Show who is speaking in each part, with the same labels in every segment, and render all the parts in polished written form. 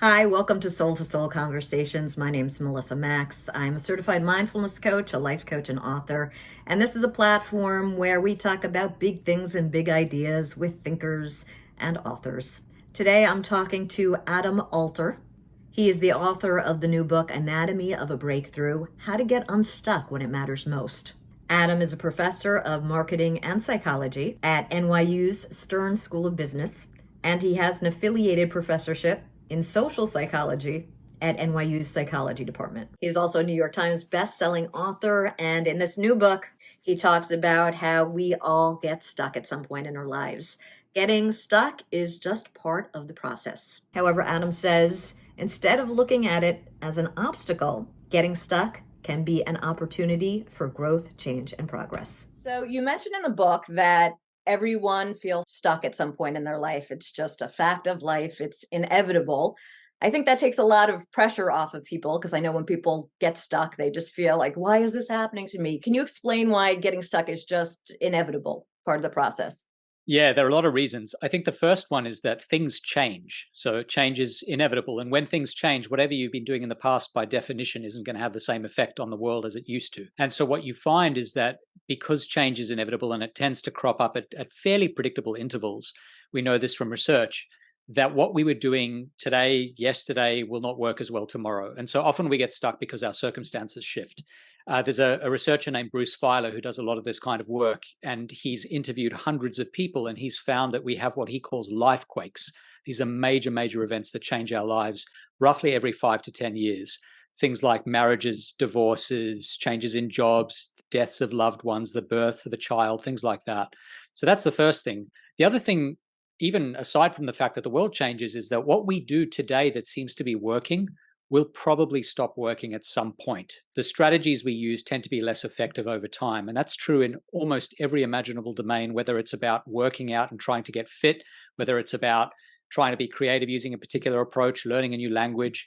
Speaker 1: Hi, welcome to Soul Conversations. My name's Melissa Maxx. I'm a certified mindfulness coach, a life coach, and author. And this is a platform where we talk about big things and big ideas with thinkers and authors. Today I'm talking to Adam Alter. He is the author of the new book, Anatomy of a Breakthrough: How to Get Unstuck When It Matters Most. Adam is a professor of marketing and psychology at NYU's Stern School of Business, and he has an affiliated professorship in social psychology at NYU's psychology department. He's also a New York Times best-selling author, and in this new book, he talks about how we all get stuck at some point in our lives. Getting stuck is just part of the process. However, Adam says, instead of looking at it as an obstacle, getting stuck can be an opportunity for growth, change, and progress. So you mentioned in the book that everyone feels stuck at some point in their life. It's just a fact of life. It's inevitable. I think that takes a lot of pressure off of people, because I know when people get stuck, they just feel like, why is this happening to me? Can you explain why getting stuck is just inevitable, part of the process?
Speaker 2: Yeah, there are a lot of reasons. I think the first one is that things change. So change is inevitable. And when things change, whatever you've been doing in the past, by definition, isn't going to have the same effect on the world as it used to. And so what you find is that because change is inevitable and it tends to crop up at fairly predictable intervals, we know this from research, that what we were doing today, yesterday, will not work as well tomorrow. And so often we get stuck because our circumstances shift. There's a researcher named Bruce Feiler who does a lot of this kind of work, and he's interviewed hundreds of people, and he's found that we have what he calls life quakes. These are major, major events that change our lives roughly every 5 to 10 years. Things like marriages, divorces, changes in jobs, deaths of loved ones, the birth of a child, things like that. So that's the first thing. The other thing, even aside from the fact that the world changes, is that what we do today that seems to be working will probably stop working at some point. The strategies we use tend to be less effective over time. And that's true in almost every imaginable domain, whether it's about working out and trying to get fit, whether it's about trying to be creative using a particular approach, learning a new language.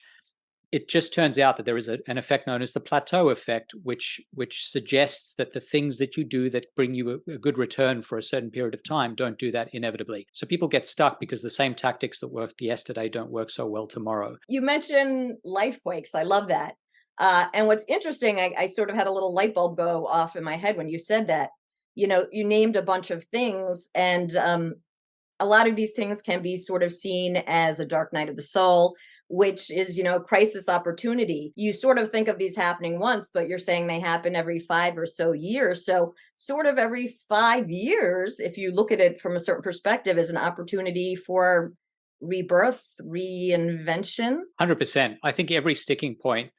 Speaker 2: It just turns out that there is an effect known as the plateau effect, which suggests that the things that you do that bring you a good return for a certain period of time don't do that inevitably. So people get stuck because the same tactics that worked yesterday don't work so well tomorrow.
Speaker 1: You mentioned life quakes. I love that. And what's interesting, I sort of had a little light bulb go off in my head when you said that. You know, you named a bunch of things, and a lot of these things can be sort of seen as a dark night of the soul, which is, crisis opportunity. You sort of think of these happening once, but you're saying they happen every 5 or so years. So sort of every 5 years, if you look at it from a certain perspective, is an opportunity for rebirth, reinvention.
Speaker 2: 100%. I think every sticking point,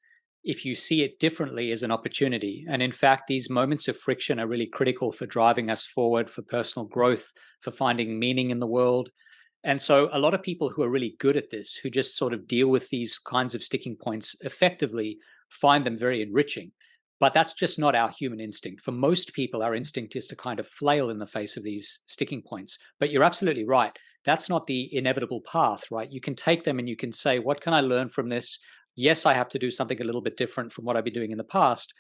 Speaker 2: if you see it differently, is an opportunity. And in fact, these moments of friction are really critical for driving us forward, for personal growth, for finding meaning in the world. And so a lot of people who are really good at this, who just sort of deal with these kinds of sticking points effectively, find them very enriching. But that's just not our human instinct. For most people, our instinct is to kind of flail in the face of these sticking points. But you're absolutely right. That's not the inevitable path, right? You can take them and you can say, what can I learn from this? Yes, I have to do something a little bit different from what I've been doing in the past,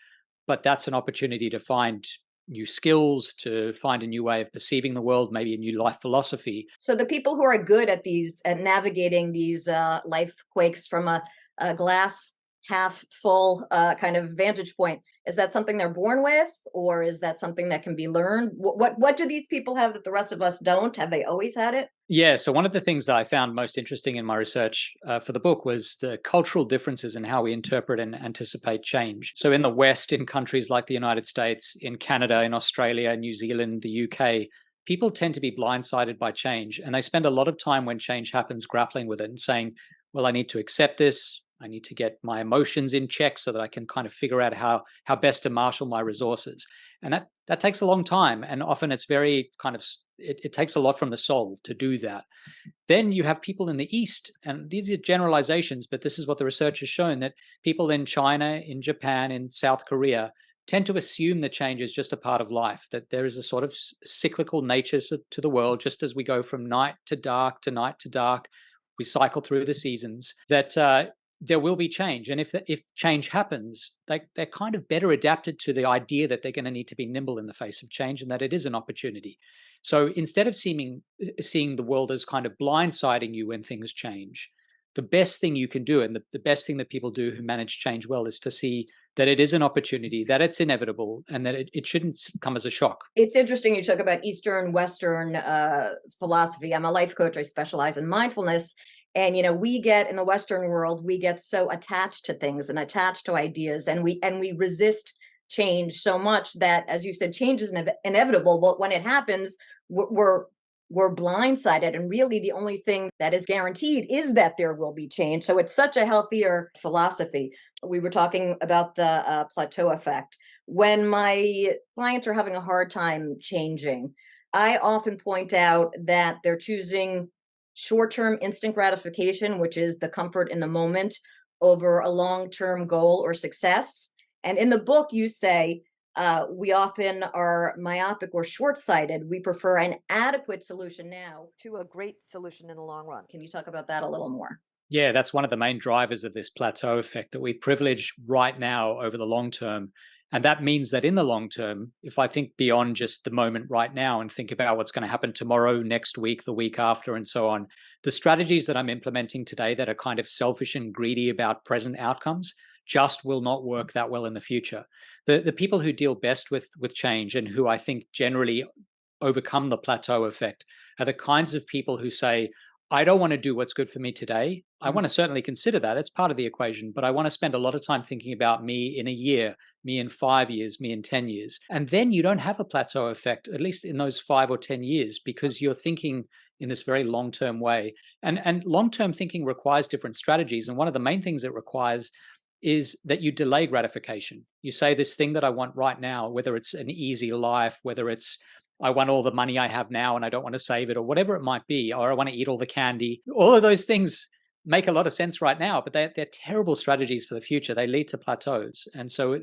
Speaker 2: but that's an opportunity to find new skills, to find a new way of perceiving the world, maybe a new life philosophy.
Speaker 1: So the people who are good at navigating these life quakes from a glass half full kind of vantage point, is that something they're born with, or is that something that can be learned? What do these people have that the rest of us don't? Have they always had it?
Speaker 2: Yeah, so one of the things that I found most interesting in my research for the book was the cultural differences in how we interpret and anticipate change. So in the West, in countries like the United States, in Canada, in Australia, New Zealand, the UK, people tend to be blindsided by change. And they spend a lot of time when change happens grappling with it and saying, well, I need to accept this. I need to get my emotions in check so that I can kind of figure out how best to marshal my resources. And that takes a long time. And often it's very kind of, it takes a lot from the soul to do that. Then you have people in the East, and these are generalizations, but this is what the research has shown, that people in China, in Japan, in South Korea tend to assume that change is just a part of life, that there is a sort of cyclical nature to the world, just as we go from night to dark to night to dark. We cycle through the seasons, that there will be change. And if change happens, they're kind of better adapted to the idea that they're going to need to be nimble in the face of change and that it is an opportunity. So instead of seeing the world as kind of blindsiding you when things change, the best thing you can do, and the best thing that people do who manage change well, is to see that it is an opportunity, that it's inevitable, and that it shouldn't come as a shock.
Speaker 1: It's interesting you talk about Eastern, Western philosophy. I'm a life coach. I specialize in mindfulness. And we get in the Western world, we get so attached to things and attached to ideas, and we resist change so much that, as you said, change is inevitable. But when it happens, we're blindsided, and really the only thing that is guaranteed is that there will be change. So it's such a healthier philosophy. We were talking about the plateau effect. When my clients are having a hard time changing, I often point out that they're choosing short-term instant gratification, which is the comfort in the moment, over a long-term goal or success. And in the book, you say, we often are myopic or short-sighted. We prefer an adequate solution now to a great solution in the long run. Can you talk about that a little more?
Speaker 2: Yeah, that's one of the main drivers of this plateau effect, that we privilege right now over the long term. And that means that in the long term, if I think beyond just the moment right now and think about what's going to happen tomorrow, next week, the week after, and so on, the strategies that I'm implementing today that are kind of selfish and greedy about present outcomes just will not work that well in the future. The people who deal best with change, and who I think generally overcome the plateau effect, are the kinds of people who say, I don't want to do what's good for me today. I want to certainly consider that. It's part of the equation, but I want to spend a lot of time thinking about me in a year, me in 5 years, me in 10 years. And then you don't have a plateau effect, at least in those 5 or 10 years, because you're thinking in this very long-term way. And long-term thinking requires different strategies. And one of the main things it requires is that you delay gratification. You say, this thing that I want right now, whether it's an easy life, whether it's I want all the money I have now and I don't want to save it, or whatever it might be, or I want to eat all the candy. All of those things make a lot of sense right now, but they're terrible strategies for the future. They lead to plateaus. And so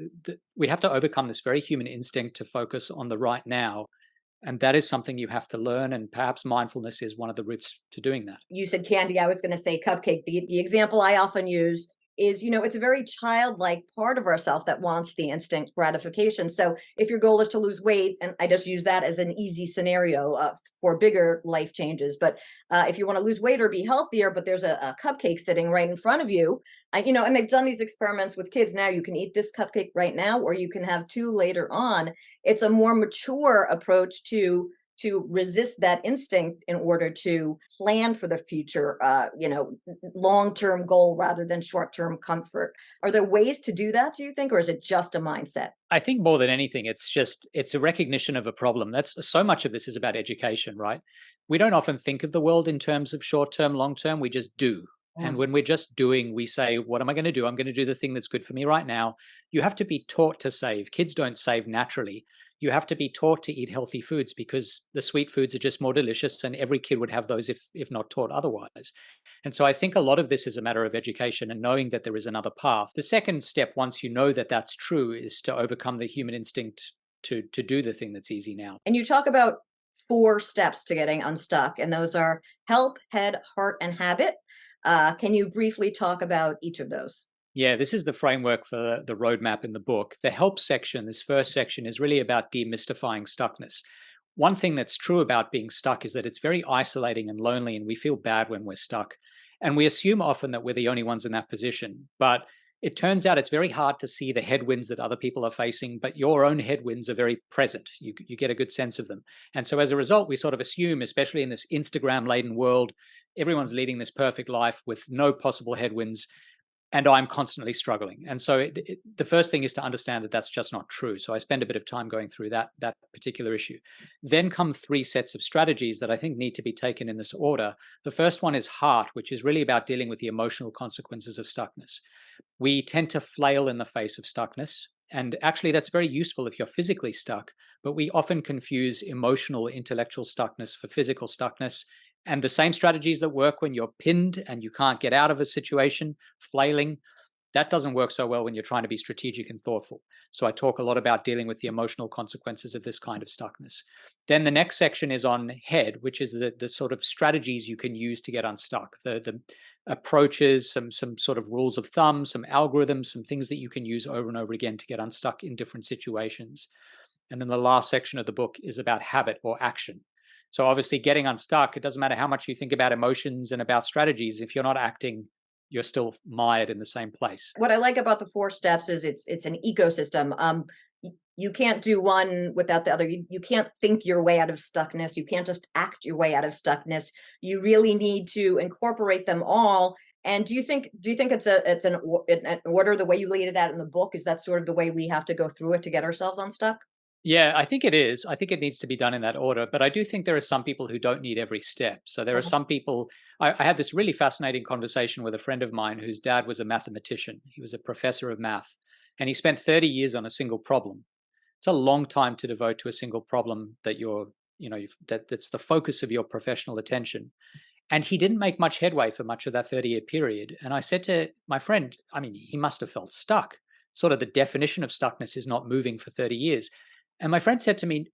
Speaker 2: we have to overcome this very human instinct to focus on the right now. And that is something you have to learn. And perhaps mindfulness is one of the routes to doing that.
Speaker 1: You said candy. I was going to say cupcake. The example I often use is, it's a very childlike part of ourself that wants the instant gratification. So if your goal is to lose weight, and I just use that as an easy scenario for bigger life changes, but if you want to lose weight or be healthier, but there's a cupcake sitting right in front of you, and they've done these experiments with kids. Now you can eat this cupcake right now, or you can have two later on. It's a more mature approach to resist that instinct in order to plan for the future, long-term goal rather than short-term comfort. Are there ways to do that, do you think, or is it just a mindset?
Speaker 2: I think more than anything, it's a recognition of a problem. That's so much of this is about education, right? We don't often think of the world in terms of short-term, long-term. We just do. And when we're just doing, we say, what am I going to do? I'm going to do the thing that's good for me right now. You have to be taught to save. Kids don't save naturally. You have to be taught to eat healthy foods because the sweet foods are just more delicious, and every kid would have those if not taught otherwise. And so I think a lot of this is a matter of education and knowing that there is another path. The second step, once you know that that's true, is to overcome the human instinct to do the thing that's easy now.
Speaker 1: And you talk about 4 steps to getting unstuck, and those are help, head, heart, and habit. Can you briefly talk about each of those?
Speaker 2: Yeah, this is the framework for the roadmap in the book. The help section, this first section, is really about demystifying stuckness. One thing that's true about being stuck is that it's very isolating and lonely, and we feel bad when we're stuck. And we assume often that we're the only ones in that position. But it turns out it's very hard to see the headwinds that other people are facing, but your own headwinds are very present. You get a good sense of them. And so as a result, we sort of assume, especially in this Instagram-laden world, everyone's leading this perfect life with no possible headwinds, and I'm constantly struggling. And so the first thing is to understand that that's just not true. So I spend a bit of time going through that particular issue. Then come 3 sets of strategies that I think need to be taken in this order. The first one is heart, which is really about dealing with the emotional consequences of stuckness. We tend to flail in the face of stuckness. And actually, that's very useful if you're physically stuck, but we often confuse emotional, intellectual stuckness for physical stuckness. And the same strategies that work when you're pinned and you can't get out of a situation, flailing, that doesn't work so well when you're trying to be strategic and thoughtful. So I talk a lot about dealing with the emotional consequences of this kind of stuckness. Then the next section is on head, which is the sort of strategies you can use to get unstuck, the approaches, some sort of rules of thumb, some algorithms, some things that you can use over and over again to get unstuck in different situations. And then the last section of the book is about habit or action. So obviously getting unstuck, it doesn't matter how much you think about emotions and about strategies. If you're not acting, you're still mired in the same place.
Speaker 1: What I like about the 4 steps is it's an ecosystem. You can't do one without the other. You can't think your way out of stuckness. You can't just act your way out of stuckness. You really need to incorporate them all. And do you think it's an order the way you laid it out in the book? Is that sort of the way we have to go through it to get ourselves unstuck?
Speaker 2: Yeah, I think it is. I think it needs to be done in that order. But I do think there are some people who don't need every step. So there are
Speaker 1: Mhm.
Speaker 2: some people. I had this really fascinating conversation with a friend of mine whose dad was a mathematician. He was a professor of math, and he spent 30 years on a single problem. It's a long time to devote to a single problem that that's the focus of your professional attention. And he didn't make much headway for much of that 30-year period. And I said to my friend, I mean, he must have felt stuck. Sort of the definition of stuckness is not moving for 30 years. And my friend said to me,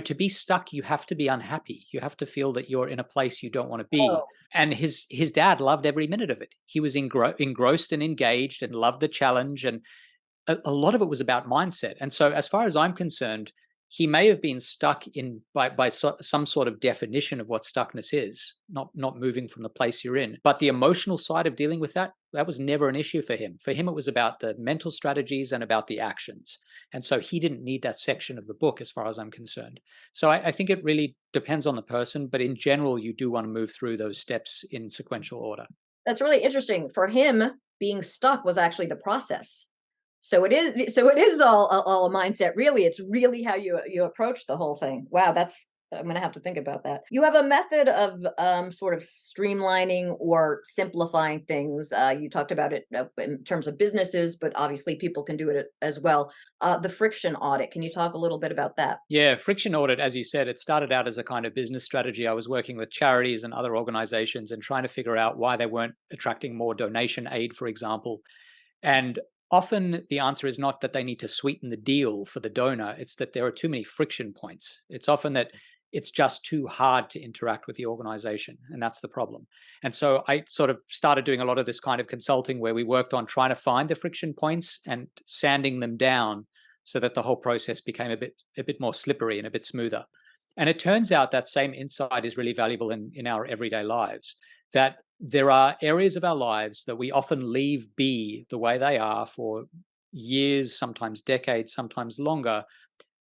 Speaker 2: to be stuck, you have to be unhappy. You have to feel that you're in a place you don't want to be.
Speaker 1: Oh,
Speaker 2: And his dad loved every minute of it. He was engrossed and engaged and loved the challenge. And a lot of it was about mindset. And so, as far as I'm concerned, he may have been stuck in by some sort of definition of what stuckness is, not moving from the place you're in. But the emotional side of dealing with that was never an issue for him. For him, it was about the mental strategies and about the actions. And so he didn't need that section of the book, as far as I'm concerned. So I think it really depends on the person, but in general, you do want to move through those steps in sequential order.
Speaker 1: that's really interesting. For him, being stuck was actually the process. So it is all a mindset. Really, it's really how you approach the whole thing. Wow, I'm going to have to think about that. You have a method of sort of streamlining or simplifying things. You talked about it in terms of businesses, but obviously people can do it as well. The friction audit. Can you talk a little bit about that?
Speaker 2: Yeah, friction audit, as you said, it started out as a kind of business strategy. I was working with charities and other organizations and trying to figure out why they weren't attracting more donation aid, for example. And often the answer is not that they need to sweeten the deal for the donor, it's that there are too many friction points. It's often that it's just too hard to interact with the organization, and that's the problem. And so I sort of started doing a lot of this kind of consulting where we worked on trying to find the friction points and sanding them down so that the whole process became a bit more slippery and a bit smoother. And it turns out that same insight is really valuable in our everyday lives, that there are areas of our lives that we often leave be the way they are for years, sometimes decades, sometimes longer,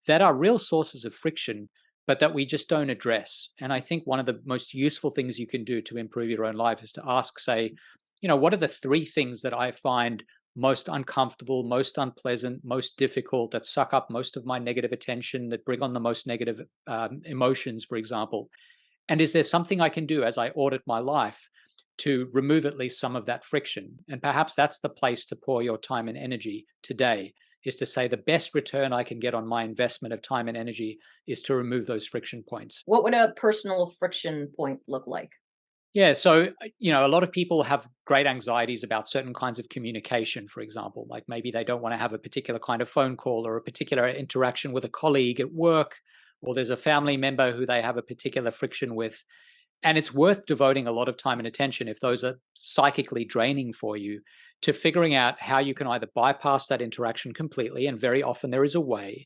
Speaker 2: that are real sources of friction, but that we just don't address. And I think one of the most useful things you can do to improve your own life is to ask, say, what are the 3 things that I find most uncomfortable, most unpleasant, most difficult, that suck up most of my negative attention, that bring on the most negative emotions, for example? And is there something I can do as I audit my life to remove at least some of that friction? And perhaps that's the place to pour your time and energy today, is to say the best return I can get on my investment of time and energy is to remove those friction points.
Speaker 1: What would a personal friction point look like?
Speaker 2: Yeah, so a lot of people have great anxieties about certain kinds of communication, for example, like maybe they don't want to have a particular kind of phone call or a particular interaction with a colleague at work, or there's a family member who they have a particular friction with. And it's worth devoting a lot of time and attention, if those are psychically draining for you, to figuring out how you can either bypass that interaction completely, and very often there is a way,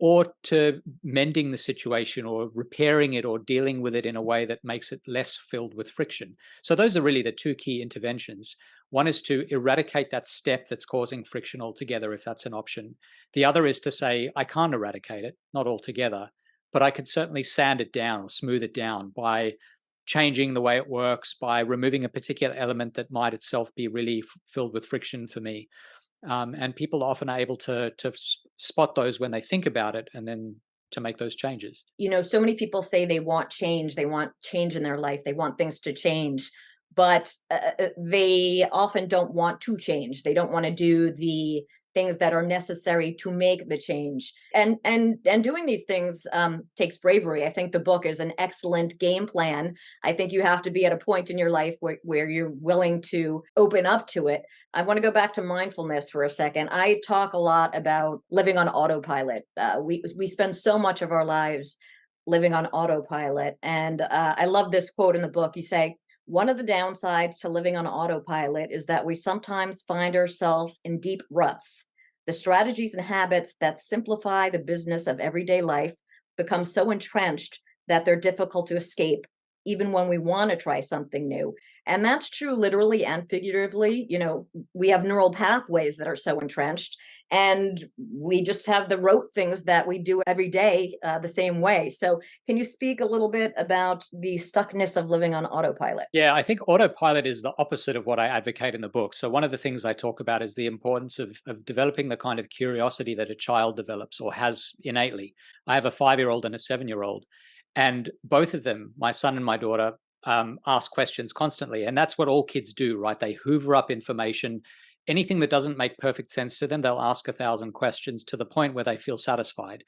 Speaker 2: or to mending the situation or repairing it or dealing with it in a way that makes it less filled with friction. So those are really the 2 key interventions. One is to eradicate that step that's causing friction altogether, if that's an option. The other is to say, I can't eradicate it, not altogether, but I could certainly sand it down or smooth it down by changing the way it works, by removing a particular element that might itself be really filled with friction for me. And people often are able to spot those when they think about it, and then to make those changes.
Speaker 1: So many people say they want change in their life, they want things to change, but they often don't want to change. They don't want to do the things that are necessary to make the change. And doing these things takes bravery. I think the book is an excellent game plan. I think you have to be at a point in your life where you're willing to open up to it. I want to go back to mindfulness for a second. I talk a lot about living on autopilot. We spend so much of our lives living on autopilot, and I love this quote in the book. You say, one of the downsides to living on autopilot is that we sometimes find ourselves in deep ruts. The strategies and habits that simplify the business of everyday life become so entrenched that they're difficult to escape, even when we want to try something new. And that's true literally and figuratively. We have neural pathways that are so entrenched, and we just have the rote things that we do every day the same way. So, can you speak a little bit about the stuckness of living on autopilot?
Speaker 2: Yeah, I think autopilot is the opposite of what I advocate in the book. So one of the things I talk about is the importance of developing the kind of curiosity that a child develops or has innately. I have a 5-year-old and a 7-year-old, and both of them, my son and my daughter, ask questions constantly. And that's what all kids do, right? They hoover up information. Anything that doesn't make perfect sense to them, they'll ask 1,000 questions to the point where they feel satisfied.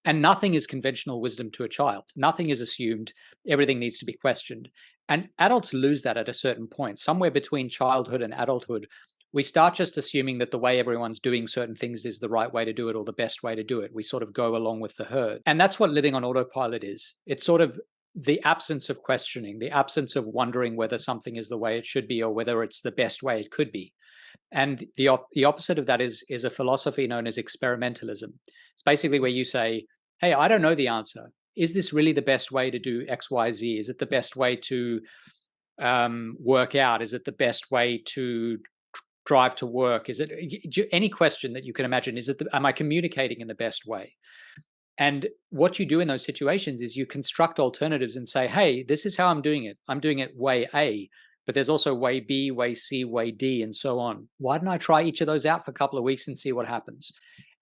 Speaker 2: And nothing is conventional wisdom to a child. Nothing is assumed. Everything needs to be questioned. And adults lose that at a certain point. Somewhere between childhood and adulthood, we start just assuming that the way everyone's doing certain things is the right way to do it or the best way to do it. We sort of go along with the herd. And that's what living on autopilot is. It's sort of the absence of questioning, the absence of wondering whether something is the way it should be or whether it's the best way it could be. And the opposite of that is a philosophy known as experimentalism. It's basically where you say, "Hey, I don't know the answer. Is this really the best way to do X, Y, Z? Is it the best way to work out? Is it the best way to drive to work? Is it any question that you can imagine? Am I communicating in the best way?" And what you do in those situations is you construct alternatives and say, "Hey, this is how I'm doing it. I'm doing it way A, but there's also way B, way C, way D, and so on. Why don't I try each of those out for a couple of weeks and see what happens?"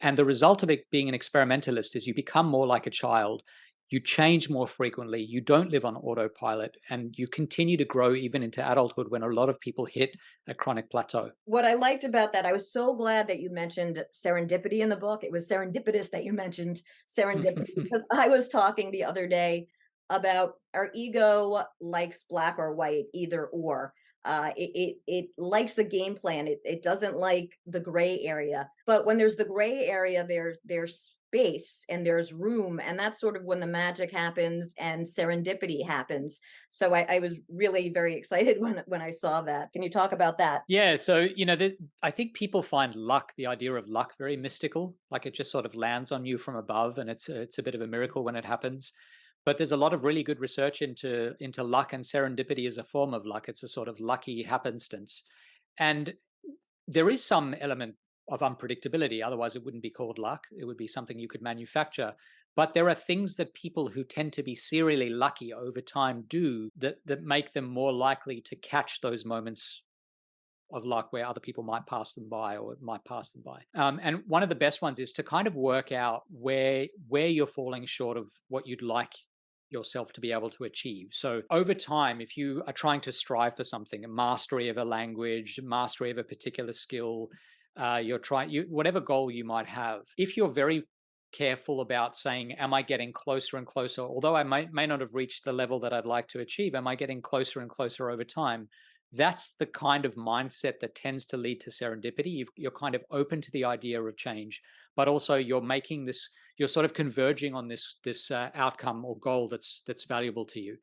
Speaker 2: And the result of it being an experimentalist is you become more like a child. You change more frequently. You don't live on autopilot, and you continue to grow even into adulthood when a lot of people hit a chronic plateau.
Speaker 1: What I liked about that, I was so glad that you mentioned serendipity in the book. It was serendipitous that you mentioned serendipity, because I was talking the other day about our ego likes black or white, either or. It likes a game plan. It doesn't like the gray area. But when there's the gray area, there's space and there's room, and that's sort of when the magic happens and serendipity happens. So I was really very excited when I saw that. Can you talk about that?
Speaker 2: Yeah, so I think people find luck, the idea of luck, very mystical. Like it just sort of lands on you from above, and it's a bit of a miracle when it happens. But there's a lot of really good research into luck, and serendipity is a form of luck. It's a sort of lucky happenstance, and there is some element of unpredictability. Otherwise, it wouldn't be called luck. It would be something you could manufacture. But there are things that people who tend to be serially lucky over time do that make them more likely to catch those moments of luck where other people might pass them by or might pass them by. And one of the best ones is to kind of work out where you're falling short of what you'd like yourself to be able to achieve. So over time, if you are trying to strive for something, a mastery of a language, mastery of a particular skill, whatever goal you might have, if you're very careful about saying, am I getting closer and closer? Although I may not have reached the level that I'd like to achieve, am I getting closer and closer over time? That's the kind of mindset that tends to lead to serendipity. You're kind of open to the idea of change, but also you're sort of converging on this outcome or goal that's valuable to you.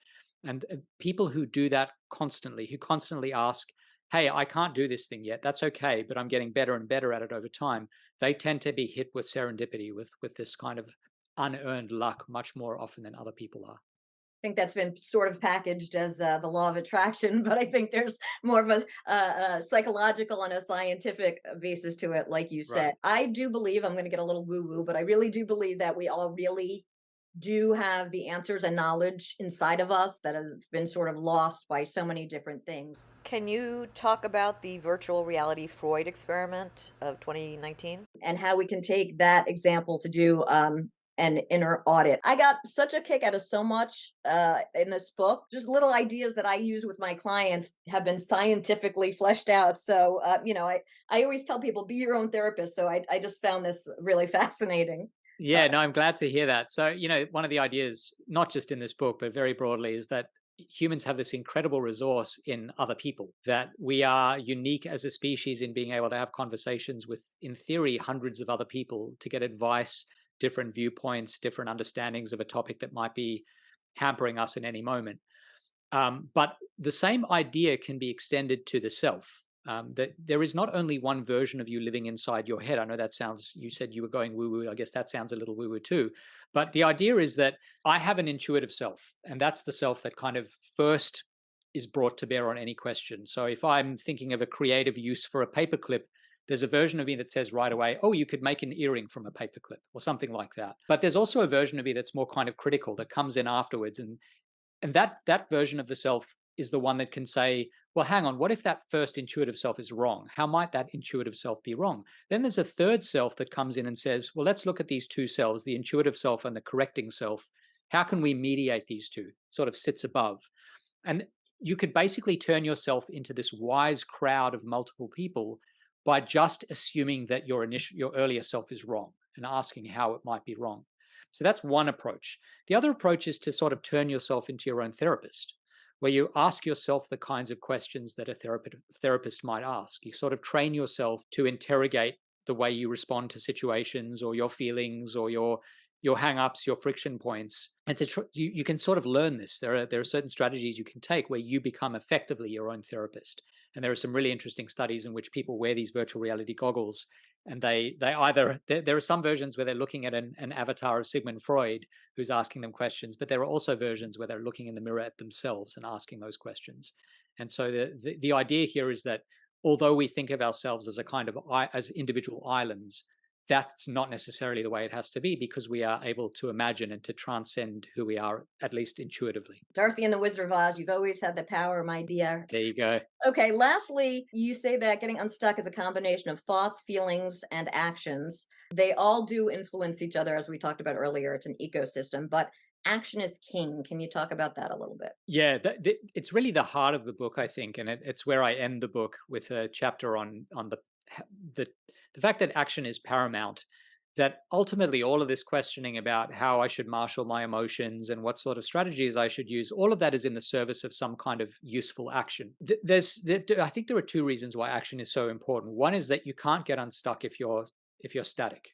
Speaker 2: And people who do that constantly, who constantly ask, "Hey, I can't do this thing yet. That's okay, but I'm getting better and better at it over time," they tend to be hit with serendipity, with this kind of unearned luck much more often than other people are.
Speaker 1: Think that's been sort of packaged as the law of attraction, but I think there's more of a psychological and a scientific basis to it, like you
Speaker 2: Right.
Speaker 1: said. I do believe, I'm going to get a little woo woo, but I really do believe that we all really do have the answers and knowledge inside of us that has been sort of lost by so many different things. Can you talk about the virtual reality Freud experiment of 2019 and how we can take that example to do an inner audit? I got such a kick out of so much in this book. Just little ideas that I use with my clients have been scientifically fleshed out. So, I always tell people, be your own therapist. So I just found this really fascinating. So
Speaker 2: Yeah, no, I'm glad to hear that. So, one of the ideas, not just in this book, but very broadly, is that humans have this incredible resource in other people, that we are unique as a species in being able to have conversations with, in theory, hundreds of other people to get advice, different viewpoints, different understandings of a topic that might be hampering us in any moment. But the same idea can be extended to the self. that there is not only one version of you living inside your head. I know you said you were going woo woo. I guess that sounds a little woo woo too. But the idea is that I have an intuitive self, and that's the self that kind of first is brought to bear on any question. So if I'm thinking of a creative use for a paperclip, there's a version of me that says right away, oh, you could make an earring from a paperclip or something like that. But there's also a version of me that's more kind of critical that comes in afterwards. And that version of the self is the one that can say, well, hang on, what if that first intuitive self is wrong? How might that intuitive self be wrong? Then there's a third self that comes in and says, well, let's look at these two selves, the intuitive self and the correcting self. How can we mediate these two? It sort of sits above. And you could basically turn yourself into this wise crowd of multiple people by just assuming that your earlier self is wrong and asking how it might be wrong. So that's one approach. The other approach is to sort of turn yourself into your own therapist, where you ask yourself the kinds of questions that a therapist might ask. You sort of train yourself to interrogate the way you respond to situations or your feelings or your hang-ups, your friction points. And you can sort of learn this. There are certain strategies you can take where you become effectively your own therapist. And there are some really interesting studies in which people wear these virtual reality goggles, and they either there are some versions where they're looking at an avatar of Sigmund Freud who's asking them questions, but there are also versions where they're looking in the mirror at themselves and asking those questions. And so the idea here is that although we think of ourselves as a kind of as individual islands, that's not necessarily the way it has to be, because we are able to imagine and to transcend who we are, at least intuitively.
Speaker 1: Dorothy and the Wizard of Oz, you've always had the power, my dear.
Speaker 2: There you go.
Speaker 1: Okay, lastly, you say that getting unstuck is a combination of thoughts, feelings, and actions. They all do influence each other, as we talked about earlier. It's an ecosystem, but action is king. Can you talk about that a little bit?
Speaker 2: Yeah, it's really the heart of the book, I think, and it's where I end the book with a chapter on the the fact that action is paramount. That ultimately, all of this questioning about how I should marshal my emotions and what sort of strategies I should use, all of that is in the service of some kind of useful action. I think there are two reasons why action is so important. One is that you can't get unstuck if you're static,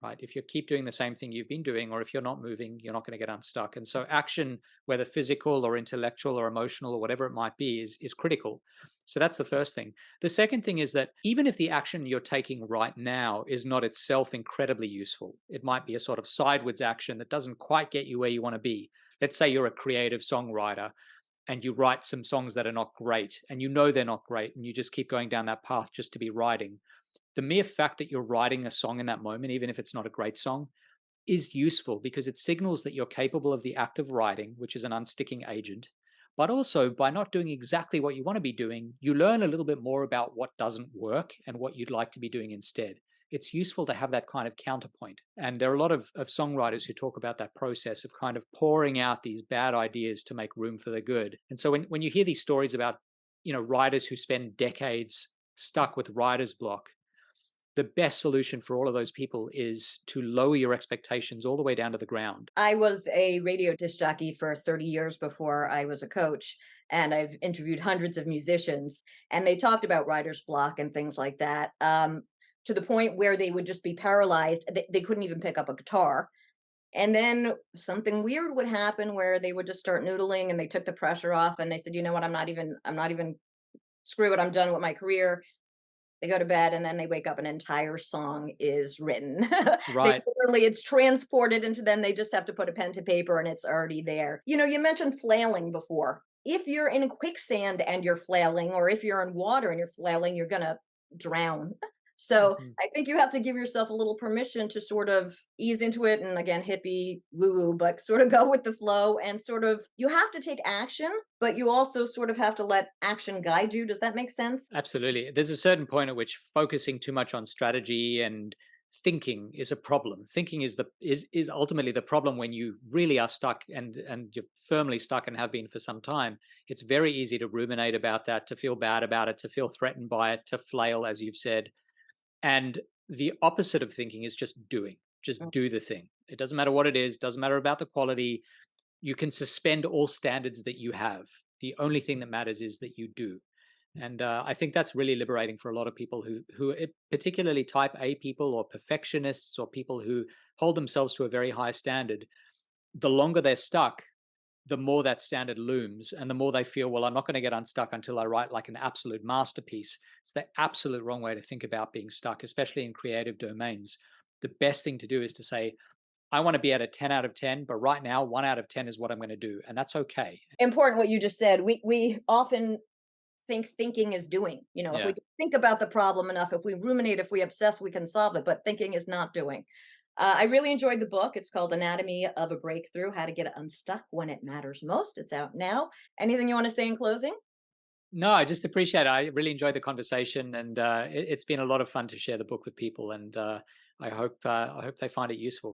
Speaker 2: right? If you keep doing the same thing you've been doing, or if you're not moving, you're not going to get unstuck. And so action, whether physical or intellectual or emotional or whatever it might be, is critical. So that's the first thing. The second thing is that even if the action you're taking right now is not itself incredibly useful, it might be a sort of sideways action that doesn't quite get you where you want to be. Let's say you're a creative songwriter and you write some songs that are not great, and you know they're not great, and you just keep going down that path just to be writing. The mere fact that you're writing a song in that moment, even if it's not a great song, is useful because it signals that you're capable of the act of writing, which is an unsticking agent. But also, by not doing exactly what you want to be doing, you learn a little bit more about what doesn't work and what you'd like to be doing instead. It's useful to have that kind of counterpoint. And there are a lot of songwriters who talk about that process of kind of pouring out these bad ideas to make room for the good. And so when you hear these stories about, writers who spend decades stuck with writer's block, the best solution for all of those people is to lower your expectations all the way down to the ground.
Speaker 1: I was a radio disc jockey for 30 years before I was a coach, and I've interviewed hundreds of musicians, and they talked about writer's block and things like that, to the point where they would just be paralyzed. They couldn't even pick up a guitar. And then something weird would happen where they would just start noodling, and they took the pressure off, and they said, you know what, I'm not even, screw it, I'm done with my career. They go to bed, and then they wake up, an entire song is written. They
Speaker 2: Right.
Speaker 1: literally, it's transported into them. They just have to put a pen to paper and it's already there. You mentioned flailing before. If you're in quicksand and you're flailing, or if you're in water and you're flailing, you're gonna drown. So
Speaker 2: Mhm.
Speaker 1: I think you have to give yourself a little permission to sort of ease into it. And again, hippie woo woo, but sort of go with the flow, and sort of, you have to take action, but you also sort of have to let action guide you. Does that make sense?
Speaker 2: Absolutely. There's a certain point at which focusing too much on strategy and thinking is a problem. Thinking is ultimately the problem when you really are stuck and you're firmly stuck and have been for some time. It's very easy to ruminate about that, to feel bad about it, to feel threatened by it, to flail, as you've said. And the opposite of thinking is just doing. Just do the thing. It doesn't matter what it is, doesn't matter about the quality. You can suspend all standards that you have. The only thing that matters is that you do. And I think that's really liberating for a lot of people particularly type A people or perfectionists or people who hold themselves to a very high standard. The longer they're stuck, the more that standard looms and the more they feel, well, I'm not going to get unstuck until I write like an absolute masterpiece. It's the absolute wrong way to think about being stuck, especially in creative domains. The best thing to do is to say, I want to be at a 10 out of 10, but right now, 1 out of 10 is what I'm going to do. And that's okay.
Speaker 1: Important what you just said. We often think thinking is doing. If we
Speaker 2: Yeah.
Speaker 1: think about the problem enough, if we ruminate, if we obsess, we can solve it. But thinking is not doing. I really enjoyed the book. It's called Anatomy of a Breakthrough: How to Get Unstuck When It Matters Most. It's out now. Anything you want to say in closing?
Speaker 2: No, I just appreciate it. I really enjoyed the conversation, and it's been a lot of fun to share the book with people. And I hope they find it useful.